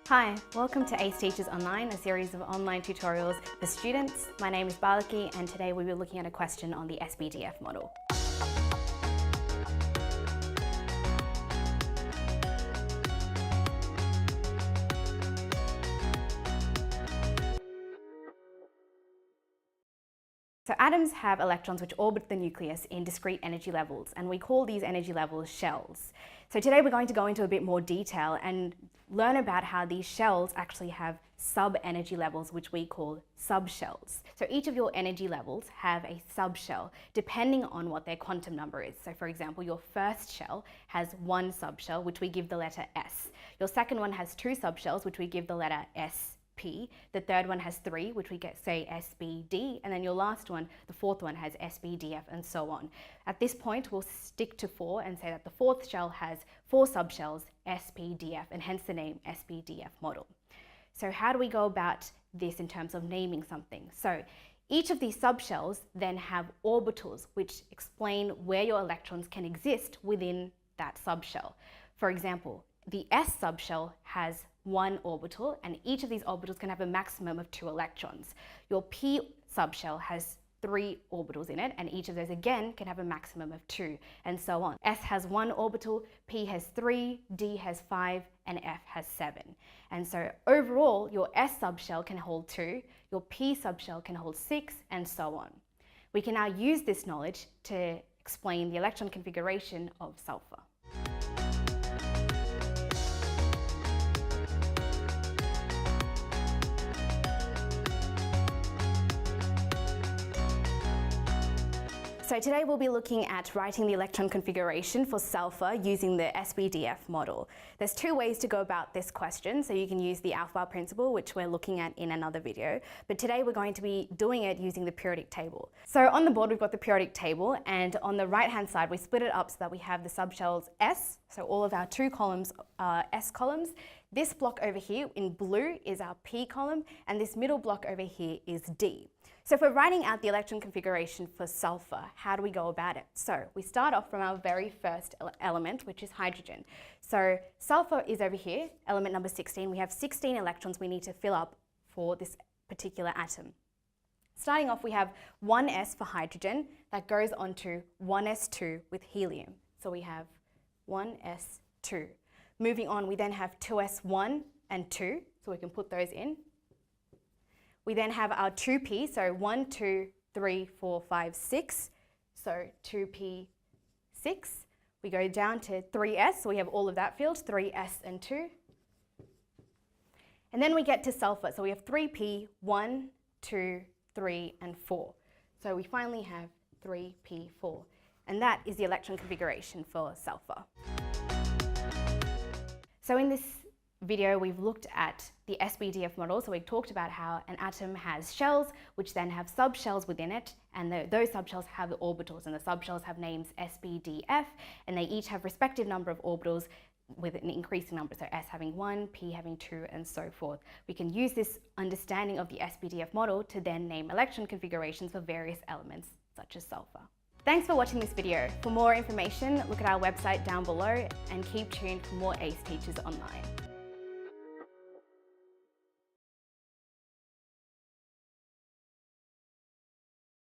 Hi, welcome to ACE Teachers Online, a series of online tutorials for students. My name is Balaki and today we will be looking at a question on the SPDF model. So atoms have electrons which orbit the nucleus in discrete energy levels, and we call these energy levels shells. So today we're going to go into a bit more detail and learn about how these shells actually have sub-energy levels, which we call subshells. So each of your energy levels have a subshell depending on what their quantum number is. So for example, your first shell has one subshell, which we give the letter S. Your second one has two subshells, which we give the letter SP. The third one has three, which we say SBD, and then your last one, the fourth one, has SBDF, and so on. At this point, we'll stick to 4 and say that the fourth shell has 4 subshells, SPDF, and hence the name SPDF model. So how do we go about this in terms of naming something? So each of these subshells then have orbitals which explain where your electrons can exist within that subshell. For example, the S subshell has 1 orbital, and each of these orbitals can have a maximum of 2 electrons. Your P subshell has 3 orbitals in it, and each of those again can have a maximum of 2, and so on. S has 1 orbital, P has 3, D has 5, and F has 7. And so overall, your S subshell can hold 2, your P subshell can hold 6, and so on. We can now use this knowledge to explain the electron configuration of sulfur. So today we'll be looking at writing the electron configuration for sulfur using the SPDF model. There's 2 ways to go about this question. So you can use the alpha bar principle, which we're looking at in another video, but today we're going to be doing it using the periodic table. So on the board we've got the periodic table, and on the right hand side we split it up so that we have the subshells S, so all of our 2 columns are S columns. This block over here in blue is our P column, and this middle block over here is D. So if we're writing out the electron configuration for sulfur, how do we go about it? So we start off from our very first element, which is hydrogen. So sulfur is over here, element number 16. We have 16 electrons we need to fill up for this particular atom. Starting off, we have 1s for hydrogen that goes on to 1s2 with helium. So we have 1s2. Moving on, we then have 2s1 and 2, so we can put those in. We then have our 2p, so 1, 2, 3, 4, 5, 6, so 2p, 6. We go down to 3s, so we have all of that filled, 3s and 2. And then we get to sulfur, so we have 3p, 1, 2, 3, and 4. So we finally have 3p4, and that is the electron configuration for sulfur. So in this video, we've looked at the SPDF model. So we've talked about how an atom has shells, which then have subshells within it, and those subshells have the orbitals, and the subshells have names SPDF, and they each have respective number of orbitals with an increasing number, so S having 1, P having 2, and so forth. We can use this understanding of the SPDF model to then name electron configurations for various elements, such as sulfur. Thanks for watching this video. For more information, look at our website down below, and keep tuned for more ACE Teachers Online.